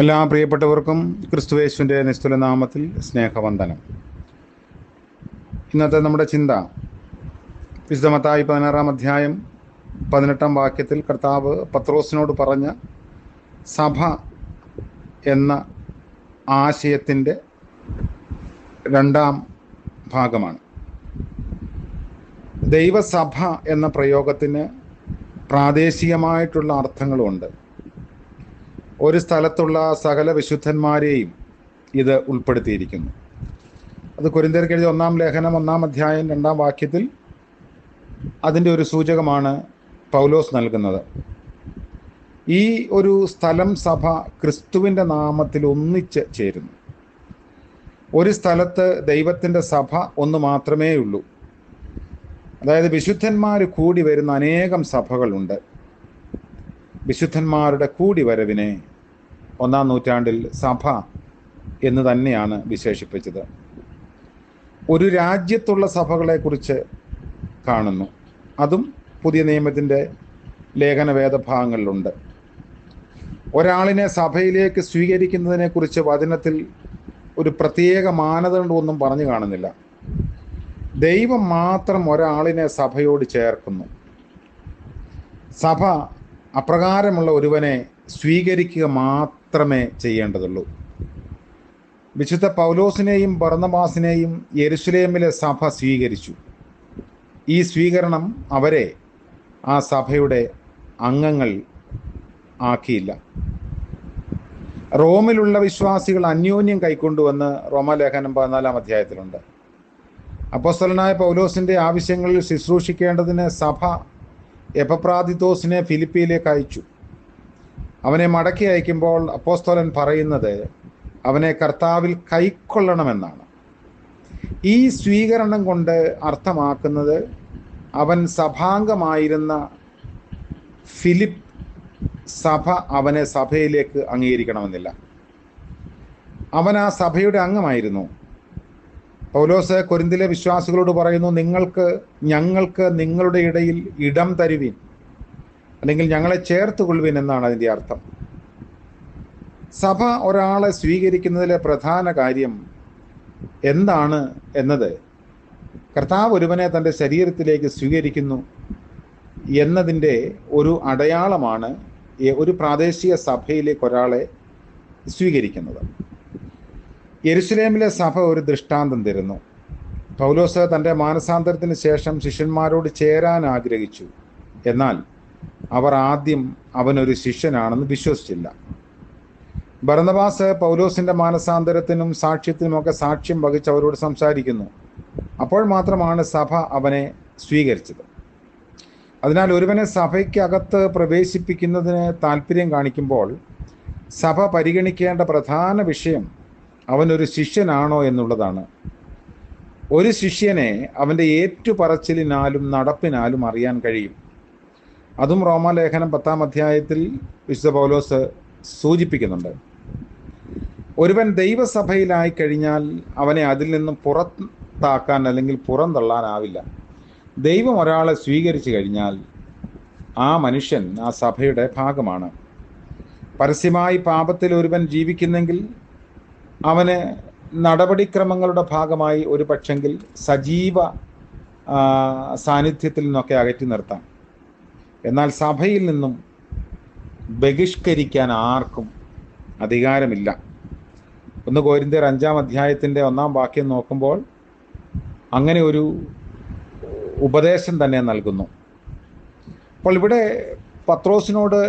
എല്ലാ പ്രിയപ്പെട്ടവർക്കും ക്രിസ്തുയേശുവിൻ്റെ നിസ്തുല നാമത്തിൽ സ്നേഹവന്ദനം. ഇന്നത്തെ നമ്മുടെ ചിന്ത വിശുദ്ധ മത്തായി 16-ാം അധ്യായം 18-ാം വാക്യത്തിൽ കർത്താവ് പത്രോസിനോട് പറഞ്ഞ സഭ എന്ന ആശയത്തിൻ്റെ രണ്ടാം ഭാഗമാണ്. ദൈവസഭ എന്ന പ്രയോഗത്തിന് പ്രാദേശികമായിട്ടുള്ള അർത്ഥങ്ങളുമുണ്ട്. ഒരു സ്ഥലത്തുള്ള സകല വിശുദ്ധന്മാരെയും ഇത് ഉൾപ്പെടുത്തിയിരിക്കുന്നു. അത് കൊരിന്ത്യർക്ക് എഴുതിയ 1-ാം ലേഖനം 1-ാം അധ്യായം 2-ാം വാക്യത്തിൽ അതിൻ്റെ ഒരു സൂചകമാണ് പൗലോസ് നൽകുന്നത്. ഈ ഒരു സ്ഥലം സഭ ക്രിസ്തുവിൻ്റെ നാമത്തിൽ ഒന്നിച്ച് ചേരുന്നു. ഒരു സ്ഥലത്ത് ദൈവത്തിൻ്റെ സഭ ഒന്ന് മാത്രമേ ഉള്ളൂ. അതായത് വിശുദ്ധന്മാർ കൂടി വരുന്ന അനേകം സഭകളുണ്ട്. വിശുദ്ധന്മാരുടെ കൂടിവരവിനെ 1-ാം നൂറ്റാണ്ടിൽ സഭ എന്ന് തന്നെയാണ് വിശേഷിപ്പിച്ചത്. ഒരു രാജ്യത്തുള്ള സഭകളെക്കുറിച്ച് കാണുന്നു. അതും പുതിയ നിയമത്തിൻ്റെ ലേഖന വേദഭാഗങ്ങളിലുണ്ട്. ഒരാളിനെ സഭയിലേക്ക് സ്വീകരിക്കുന്നതിനെക്കുറിച്ച് വചനത്തിൽ ഒരു പ്രത്യേക മാനദണ്ഡമൊന്നും പറഞ്ഞു കാണുന്നില്ല. ദൈവം മാത്രം ഒരാളിനെ സഭയോട് ചേർക്കുന്നു. സഭ അപ്രകാരമുള്ള ഒരുവനെ സ്വീകരിക്കുക മാത്രമേ ചെയ്യേണ്ടതുള്ളൂ. വിശുദ്ധ പൗലോസിനെയും ബർന്നബാസിനെയും യെരുശലേമിലെ സഭ സ്വീകരിച്ചു. ഈ സ്വീകരണം അവരെ ആ സഭയുടെ അംഗങ്ങൾ ആക്കിയില്ല. റോമിലുള്ള വിശ്വാസികൾ അന്യോന്യം കൈക്കൊണ്ടുവന്ന് റോമാലേഖനം 14-ാം അധ്യായത്തിലുണ്ട്. അപ്പോസ്തലനായ പൗലോസിൻ്റെ ആവശ്യങ്ങളിൽ ശുശ്രൂഷിക്കേണ്ടതിന് സഭ എപ്പഫ്രാദിത്തോസിനെ ഫിലിപ്പിയിലേക്ക് അയച്ചു. അവനെ മടക്കി അയക്കുമ്പോൾ അപ്പോസ്തലൻ പറയുന്നത് അവനെ കർത്താവിൽ കൈക്കൊള്ളണമെന്നാണ്. ഈ സ്വീകരണം കൊണ്ട് അർത്ഥമാക്കുന്നത് അവൻ സഭാംഗമായിരുന്ന ഫിലിപ്പ് സഭ അവനെ സഭയിലേക്ക് അംഗീകരിക്കണമെന്നില്ല. അവൻ ആ സഭയുടെ അംഗമായിരുന്നു. പൗലോസ് കൊരിന്തിലെ വിശ്വാസികളോട് പറയുന്നു, ഞങ്ങൾക്ക് നിങ്ങളുടെ ഇടയിൽ ഇടം തരുവിൻ, അല്ലെങ്കിൽ ഞങ്ങളെ ചേർത്തുകൊള്ളുവിൻ എന്നാണ് അതിൻ്റെ അർത്ഥം. സഭ ഒരാളെ സ്വീകരിക്കുന്നതിലെ പ്രധാന കാര്യം എന്താണ് എന്നത് കർത്താവ് ഒരുവനെ തൻ്റെ ശരീരത്തിലേക്ക് സ്വീകരിക്കുന്നു എന്നതിൻ്റെ ഒരു അടയാളമാണ് ഒരു പ്രാദേശിക സഭയിലേക്ക് ഒരാളെ സ്വീകരിക്കുന്നത്. യെരുശലേമിലെ സഭ ഒരു ദൃഷ്ടാന്തം തരുന്നു. പൗലോസ് തൻ്റെ മാനസാന്തരത്തിന് ശേഷം ശിഷ്യന്മാരോട് ചേരാൻ ആഗ്രഹിച്ചു. എന്നാൽ അവർ ആദ്യം അവനൊരു ശിഷ്യനാണെന്ന് വിശ്വസിച്ചില്ല. ബർന്നബാസ് പൗലോസിൻ്റെ മാനസാന്തരത്തിനും സാക്ഷ്യത്തിനുമൊക്കെ സാക്ഷ്യം വഹിച്ച് അവരോട് സംസാരിക്കുന്നു. അപ്പോൾ മാത്രമാണ് സഭ അവനെ സ്വീകരിച്ചത്. അതിനാൽ ഒരുവനെ സഭയ്ക്കകത്ത് പ്രവേശിപ്പിക്കുന്നതിന് താല്പര്യം കാണിക്കുമ്പോൾ സഭ പരിഗണിക്കേണ്ട പ്രധാന വിഷയം അവനൊരു ശിഷ്യനാണോ എന്നുള്ളതാണ്. ഒരു ശിഷ്യനെ അവൻ്റെ ഏറ്റുപറച്ചിലിനാലും നടപ്പിനാലും അറിയാൻ കഴിയും. അതും റോമാലേഖനം 10-ാം അധ്യായത്തിൽ വിശുദ്ധ പൗലോസ് സൂചിപ്പിക്കുന്നുണ്ട്. ഒരുവൻ ദൈവസഭയിലായി കഴിഞ്ഞാൽ അവനെ അതിൽ നിന്നും പുറത്താക്കാൻ അല്ലെങ്കിൽ പുറന്തള്ളാനാവില്ല. ദൈവം ഒരാളെ സ്വീകരിച്ചു കഴിഞ്ഞാൽ ആ മനുഷ്യൻ ആ സഭയുടെ ഭാഗമാണ്. പരസ്യമായി പാപത്തിൽ ഒരുവൻ ജീവിക്കുന്നെങ്കിൽ അവന് നടപടിക്രമങ്ങളുടെ ഭാഗമായി ഒരു പക്ഷെങ്കിൽ സജീവ സാന്നിധ്യത്തിൽ നിന്നൊക്കെ അകറ്റി നിർത്താം. എന്നാൽ സഭയിൽ നിന്നും ബഹിഷ്കരിക്കാൻ ആർക്കും അധികാരമില്ല. 1 കൊരിന്ത്യർ 5-ാം അധ്യായത്തിൻ്റെ 1-ാം വാക്യം നോക്കുമ്പോൾ അങ്ങനെ ഒരു ഉപദേശം തന്നെ നൽകുന്നു. അപ്പോൾ ഇവിടെ പത്രോസിനോട്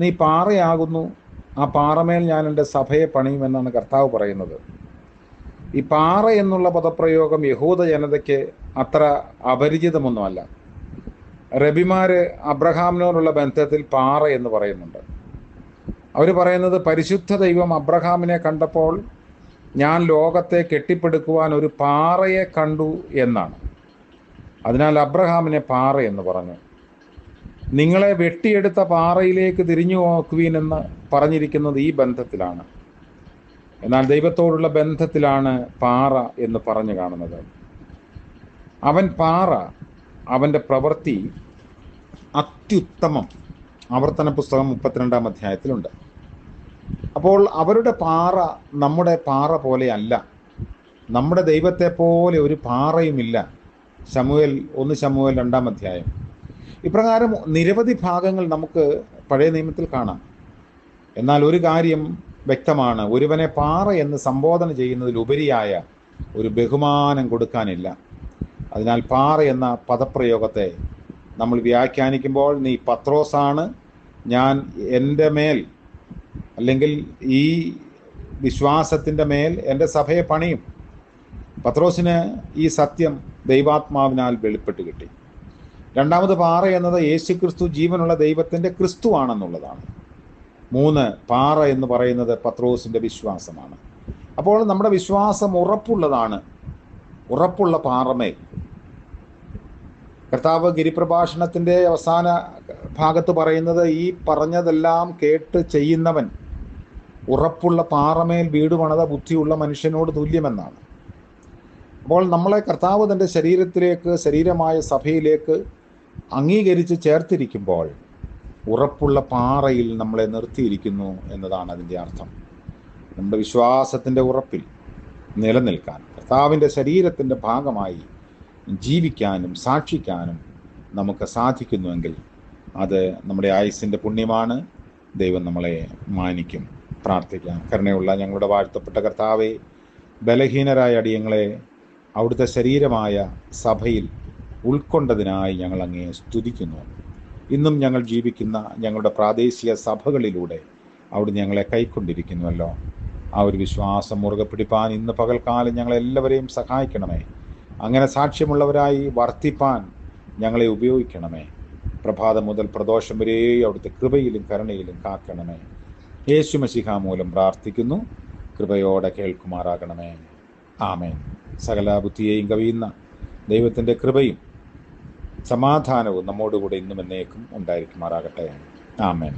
നീ പാറയാകുന്നു, ആ പാറമേൽ ഞാൻ എൻ്റെ സഭയെ പണിയുമെന്നാണ് കർത്താവ് പറയുന്നത്. ഈ പാറ എന്നുള്ള പദപ്രയോഗം യഹൂദ ജനതയ്ക്ക് അത്ര അപരിചിതമൊന്നുമല്ല. റബിമാർ അബ്രഹാമിനോടുള്ള ബന്ധത്തിൽ പാറ എന്ന് പറയുന്നുണ്ട്. അവർ പറയുന്നത് പരിശുദ്ധ ദൈവം അബ്രഹാമിനെ കണ്ടപ്പോൾ ഞാൻ ലോകത്തെ കെട്ടിപ്പടുക്കുവാൻ ഒരു പാറയെ കണ്ടു എന്നാണ്. അതിനാൽ അബ്രഹാമിനെ പാറ എന്ന് പറഞ്ഞു. നിങ്ങളെ വെട്ടിയെടുത്ത പാറയിലേക്ക് തിരിഞ്ഞു നോക്കുവീനെന്ന് പറഞ്ഞിരിക്കുന്നത് ഈ ബന്ധത്തിലാണ്. എന്നാൽ ദൈവത്തോടുള്ള ബന്ധത്തിലാണ് പാറ എന്ന് പറഞ്ഞു കാണുന്നത്. അവൻ പാറ, അവൻ്റെ പ്രവൃത്തി അത്യുത്തമം. ആവർത്തന പുസ്തകം 32-ാം അധ്യായത്തിലുണ്ട്. അപ്പോൾ അവരുടെ പാറ നമ്മുടെ പാറ പോലെയല്ല. നമ്മുടെ ദൈവത്തെ പോലെ ഒരു പാറയുമില്ല. ശമൂവേൽ 1 ശമൂവേൽ 2 അധ്യായം. ഇപ്രകാരം നിരവധി ഭാഗങ്ങൾ നമുക്ക് പഴയ നിയമത്തിൽ കാണാം. എന്നാൽ ഒരു കാര്യം വ്യക്തമാണ്, ഒരുവനെ പാറ എന്ന് സംബോധന ചെയ്യുന്നതിലുപരിയായ ഒരു ബഹുമാനം കൊടുക്കാനില്ല. അതിനാൽ പാറ എന്ന പദപ്രയോഗത്തെ നമ്മൾ വ്യാഖ്യാനിക്കുമ്പോൾ, നീ പത്രോസാണ്, ഞാൻ എൻ്റെ മേൽ അല്ലെങ്കിൽ ഈ വിശ്വാസത്തിൻ്റെ മേൽ എൻ്റെ സഭയെ പണിയും. പത്രോസിന് ഈ സത്യം ദൈവാത്മാവിനാൽ വെളിപ്പെട്ട് കിട്ടി. രണ്ടാമത് പാറ എന്നത് യേശുക്രിസ്തു ജീവനുള്ള ദൈവത്തിൻ്റെ ക്രിസ്തു ആണെന്നുള്ളതാണ്. 3 പാറ എന്ന് പറയുന്നത് പത്രോസിൻ്റെ വിശ്വാസമാണ്. അപ്പോൾ നമ്മുടെ വിശ്വാസം ഉറപ്പുള്ളതാണ്, ഉറപ്പുള്ള പാറമേൽ. കർത്താവ് ഗിരിപ്രഭാഷണത്തിൻ്റെ അവസാന ഭാഗത്ത് പറയുന്നത്, ഈ പറഞ്ഞതെല്ലാം കേട്ട് ചെയ്യുന്നവൻ ഉറപ്പുള്ള പാറമേൽ വീട് പണിത ബുദ്ധിയുള്ള മനുഷ്യനോട് തുല്യമെന്നാണ്. അപ്പോൾ നമ്മളെ കർത്താവ് തൻ്റെ ശരീരത്തിലേക്ക്, ശരീരമായ സഭയിലേക്ക് അംഗീകരിച്ച് ചേർത്തിരിക്കുമ്പോൾ ഉറപ്പുള്ള പാറയിൽ നമ്മളെ നിർത്തിയിരിക്കുന്നു എന്നതാണ് അതിൻ്റെ അർത്ഥം. നമ്മുടെ വിശ്വാസത്തിൻ്റെ ഉറപ്പിൽ നിലനിൽക്കാൻ, കർത്താവിൻ്റെ ശരീരത്തിൻ്റെ ഭാഗമായി ജീവിക്കാനും സാക്ഷിക്കാനും നമുക്ക് സാധിക്കുന്നുവെങ്കിൽ അത് നമ്മുടെ ആയുസ്സിൻ്റെ പുണ്യമാണ്. ദൈവം നമ്മളെ മാനിക്കും. പ്രാർത്ഥിക്കാം. കരുണയുള്ള ഞങ്ങളുടെ വാഴ്ത്തപ്പെട്ട കർത്താവേ, ബലഹീനരായ അടിയങ്ങളെ അവിടുത്തെ ശരീരമായ സഭയിൽ ഉൾക്കൊണ്ടതിനായി ഞങ്ങൾ അങ്ങേ സ്തുതിക്കുന്നു. ഇന്നും ഞങ്ങൾ ജീവിക്കുന്ന ഞങ്ങളുടെ പ്രാദേശിക സഭകളിലൂടെ അവിടുന്ന് ഞങ്ങളെ കൈക്കൊണ്ടിരിക്കുന്നുവല്ലോ. ആ ഒരു വിശ്വാസം മുറുകെ പിടിപ്പാൻ ഇന്ന് പകൽക്കാലം ഞങ്ങളെല്ലാവരെയും സഹായിക്കണമേ. അങ്ങനെ സാക്ഷ്യമുള്ളവരായി വർത്തിപ്പാൻ ഞങ്ങളെ ഉപയോഗിക്കണമേ. പ്രഭാതം മുതൽ പ്രദോഷം വരെ അവിടുത്തെ കൃപയിലും കരുണയിലും കാക്കണമേ. യേശു മശിഹ മൂലം പ്രാർത്ഥിക്കുന്നു. കൃപയോടെ കേൾക്കുമാറാകണമേ. ആമേൻ. സകല ബുദ്ധിയെയും കവിയുന്ന ദൈവത്തിൻ്റെ കൃപയും സമാധാനവും നമ്മോടുകൂടെ ഇന്നും എന്നേക്കും ഉണ്ടായിരിക്കുമാറാകട്ടെ. ആമേൻ.